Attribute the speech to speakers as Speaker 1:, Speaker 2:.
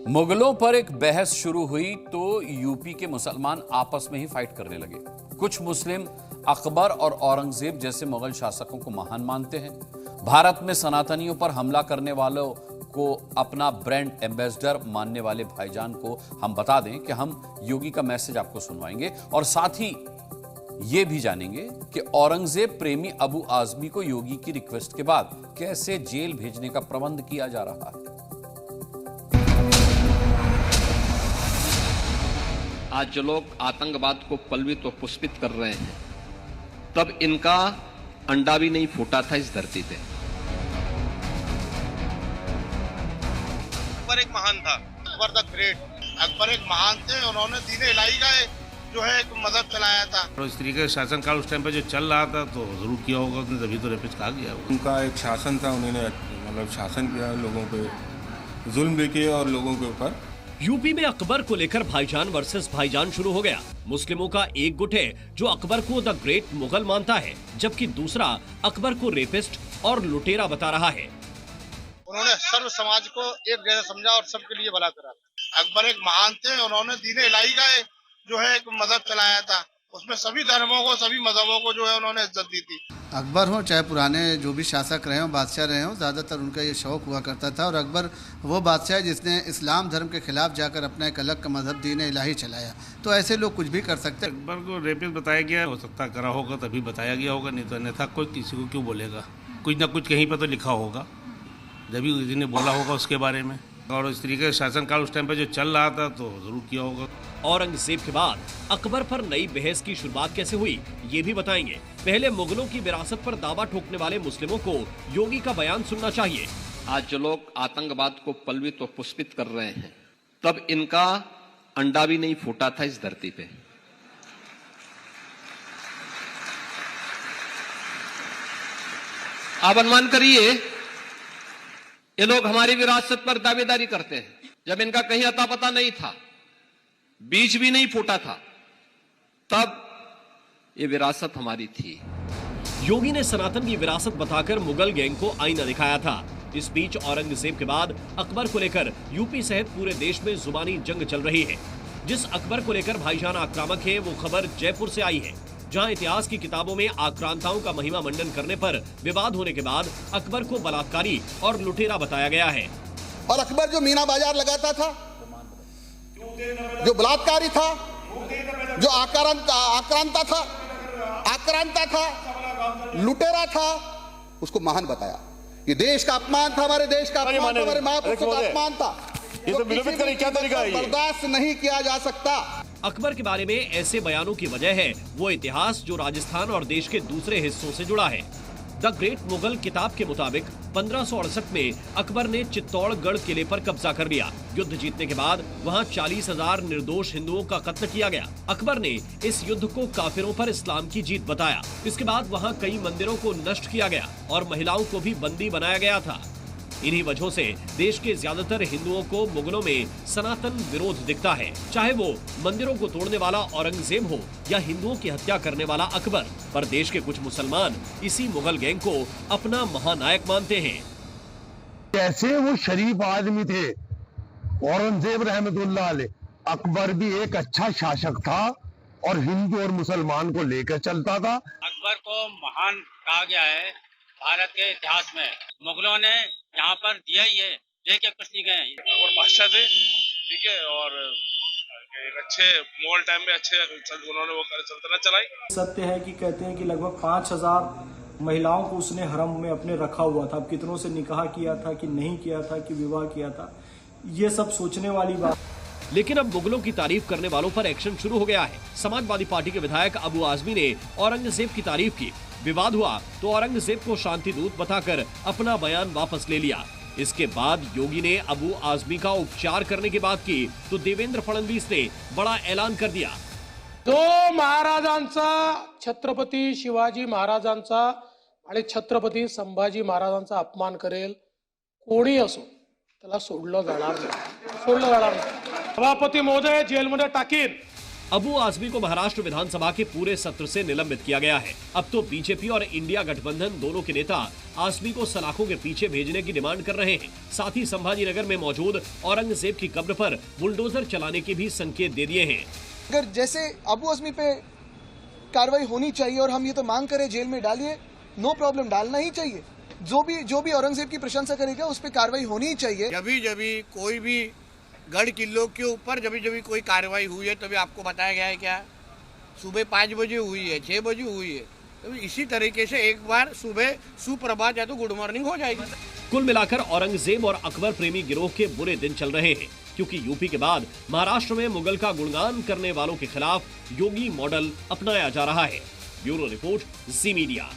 Speaker 1: मुगलों पर एक बहस शुरू हुई तो यूपी के मुसलमान आपस में ही फाइट करने लगे। कुछ मुस्लिम अकबर और औरंगजेब जैसे मुगल शासकों को महान मानते हैं। भारत में सनातनियों पर हमला करने वालों को अपना ब्रांड एम्बेसडर मानने वाले भाईजान को हम बता दें कि हम योगी का मैसेज आपको सुनवाएंगे और साथ ही ये भी जानेंगे कि औरंगजेब प्रेमी अबू आजमी को योगी की रिक्वेस्ट के बाद कैसे जेल भेजने का प्रबंध किया जा रहा है।
Speaker 2: आज जो लोग आतंकवाद को पलवित और पुष्पित कर रहे हैं, तब इनका अंडा भी नहीं फूटा था इस धरती पे।
Speaker 3: अकबर एक महान था, अकबर द ग्रेट। अकबर एक महान थे, उन्होंने दीन इलाही का जो है एक मजहब चलाया था।
Speaker 4: और इस तरीके का शासनकाल उस टाइम पे जो चल रहा था तो जरूर किया होगा, तभी तो रेपिस्ट कहा गया।
Speaker 5: उनका एक शासन था, उन्होंने मतलब शासन किया, लोगों पे जुल्म भी किए और लोगों के ऊपर।
Speaker 6: यूपी में अकबर को लेकर भाईजान वर्सेस भाईजान शुरू हो गया। मुस्लिमों का एक गुट है जो अकबर को द ग्रेट मुगल मानता है, जबकि दूसरा अकबर को रेपिस्ट और लुटेरा बता रहा है।
Speaker 3: उन्होंने सर्व समाज को एक जैसा समझा और सबके लिए भला करा। अकबर एक महान थे, उन्होंने दीन इलाही का जो है एक मजहब चलाया था। उसमें सभी धर्मों को, सभी मजहबों को जो है उन्होंने इज्जत दी थी।
Speaker 7: अकबर हो चाहे पुराने जो भी शासक रहे हो, बादशाह रहे हो, ज़्यादातर उनका ये शौक हुआ करता था। और अकबर वो बादशाह है जिसने इस्लाम धर्म के खिलाफ जाकर अपना एक अलग का मजहब दीन इलाही चलाया। तो ऐसे लोग कुछ भी कर सकते हैं।
Speaker 4: अकबर को रेपिस्ट बताया गया, हो सकता करा होगा तभी बताया गया होगा, नहीं तो अन्यथा कोई किसी को क्यों बोलेगा। कुछ ना कुछ कहीं पर तो लिखा होगा, जब भी किसी ने बोला होगा उसके बारे में। और इस तरीके का शासनकाल उस टाइम पे जो चल रहा था तो जरूर किया होगा।
Speaker 6: औरंगजेब के बाद अकबर पर नई बहस की शुरुआत कैसे हुई, ये भी बताएंगे। पहले मुगलों की विरासत पर दावा ठोकने वाले मुस्लिमों को योगी का बयान सुनना चाहिए।
Speaker 2: आज जो लोग आतंकवाद को पलवित और पुष्पित कर रहे हैं, तब इनका अंडा भी नहीं फूटा था इस धरती पे। आप अनुमान करिए, ये लोग हमारी विरासत पर दावेदारी करते हैं जब इनका कहीं अता पता नहीं था, बीज भी नहीं फूटा था, तब ये विरासत हमारी थी।
Speaker 6: योगी ने सनातन की विरासत बताकर मुगल गैंग को आईना दिखाया था। इस बीच औरंगजेब के बाद अकबर को लेकर यूपी सहित पूरे देश में जुबानी जंग चल रही है। जिस अकबर को लेकर भाईजान आक्रामक है, वो खबर जयपुर से आई है, जहां इतिहास की किताबों में आक्रांताओं का महिमा मंडन करने पर विवाद होने के बाद अकबर को बलात्कारी और लुटेरा बताया गया है।
Speaker 8: और अकबर जो मीना बाजार लगाता था, जो बलात्कारी था, जो आक्रांता था, लुटेरा था, उसको महान बताया। ये देश का अपमान था, हमारे देश का अपमान था, हमारे महापुरुषों का अपमान था। ये तो विलोपित करने क्या तरीका है, बर्दाश्त नहीं किया जा सकता।
Speaker 6: अकबर के बारे में ऐसे बयानों की वजह है वो इतिहास जो राजस्थान और देश के दूसरे हिस्सों से जुड़ा है। द ग्रेट मुगल किताब के मुताबिक 1568 में अकबर ने चित्तौड़गढ़ किले पर कब्जा कर लिया। युद्ध जीतने के बाद वहां 40,000 निर्दोष हिंदुओं का कत्ल किया गया। अकबर ने इस युद्ध को काफिरों पर इस्लाम की जीत बताया। इसके बाद वहां कई मंदिरों को नष्ट किया गया और महिलाओं को भी बंदी बनाया गया था। इन्हीं वजहों से देश के ज्यादातर हिंदुओं को मुगलों में सनातन विरोध दिखता है, चाहे वो मंदिरों को तोड़ने वाला औरंगजेब हो या हिंदुओं की हत्या करने वाला अकबर। पर देश के कुछ मुसलमान इसी मुगल गैंग को अपना महानायक मानते हैं।
Speaker 9: कैसे वो शरीफ आदमी थे औरंगजेब रहमतुल्लाह अलैह। अकबर भी एक अच्छा शासक था और हिंदू और मुसलमान को लेकर चलता था।
Speaker 10: अकबर को महान कहा गया है भारत के इतिहास में। मुगलों ने यहाँ पर दिया ही है, लेके कुछ नहीं गए।
Speaker 3: और बादशाह थे, ठीक है, और एक अच्छे मुगल टाइम में अच्छे उन्होंने वो सल्तनत चलाई।
Speaker 11: सत्य है कि कहते हैं कि लगभग 5,000 महिलाओं को उसने हरम में अपने रखा हुआ था। अब कितनों से निकाह किया था कि नहीं किया था, कि विवाह किया था, ये सब सोचने वाली बात।
Speaker 6: लेकिन अब मुगलों की तारीफ करने वालों पर एक्शन शुरू हो गया है। समाजवादी पार्टी के विधायक अबू आजमी ने औरंगजेब की तारीफ की। विवाद हुआ तो औरंगजेब को शांति दूत बताकर अपना बयान वापस ले लिया। इसके बाद योगी ने अबू आजमी का उपचार करने की बात की तो देवेंद्र फडणवीस ने बड़ा ऐलान कर दिया।
Speaker 12: जो महाराजांचा, छत्रपती शिवाजी महाराजांचा आणि छत्रपती संभाजी महाराजांचा अपमान करेल, कोणी असो, त्याला सोडलं जाणार नाही। सभापती महोदय जेलमध्ये टाकीन।
Speaker 6: अबू आजमी को महाराष्ट्र विधानसभा के पूरे सत्र से निलंबित किया गया है। अब तो बीजेपी और इंडिया गठबंधन दोनों के नेता आजमी को सलाखों के पीछे भेजने की डिमांड कर रहे हैं। साथ ही संभाजीनगर में मौजूद औरंगजेब की कब्र पर बुलडोजर चलाने के भी संकेत दे दिए हैं।
Speaker 13: अगर जैसे अबू आजमी पे कार्रवाई होनी चाहिए और हम ये तो मांग करें जेल में डालिए, नो प्रॉब्लम, डालना ही चाहिए। जो भी औरंगजेब की प्रशंसा करेगा उस पर कार्रवाई होनी ही चाहिए।
Speaker 14: जब कोई भी गढ़ किलों के ऊपर जब कोई कार्रवाई हुई है तभी आपको बताया गया है क्या सुबह 5 बजे हुई है, 6 बजे हुई है। तो इसी तरीके से एक बार सुबह सुप्रभात या तो गुड मॉर्निंग हो जाएगी।
Speaker 6: कुल मिलाकर औरंगजेब और अकबर प्रेमी गिरोह के बुरे दिन चल रहे हैं, क्योंकि यूपी के बाद महाराष्ट्र में मुगल का गुणगान करने वालों के खिलाफ योगी मॉडल अपनाया जा रहा है। ब्यूरो रिपोर्ट, जी मीडिया।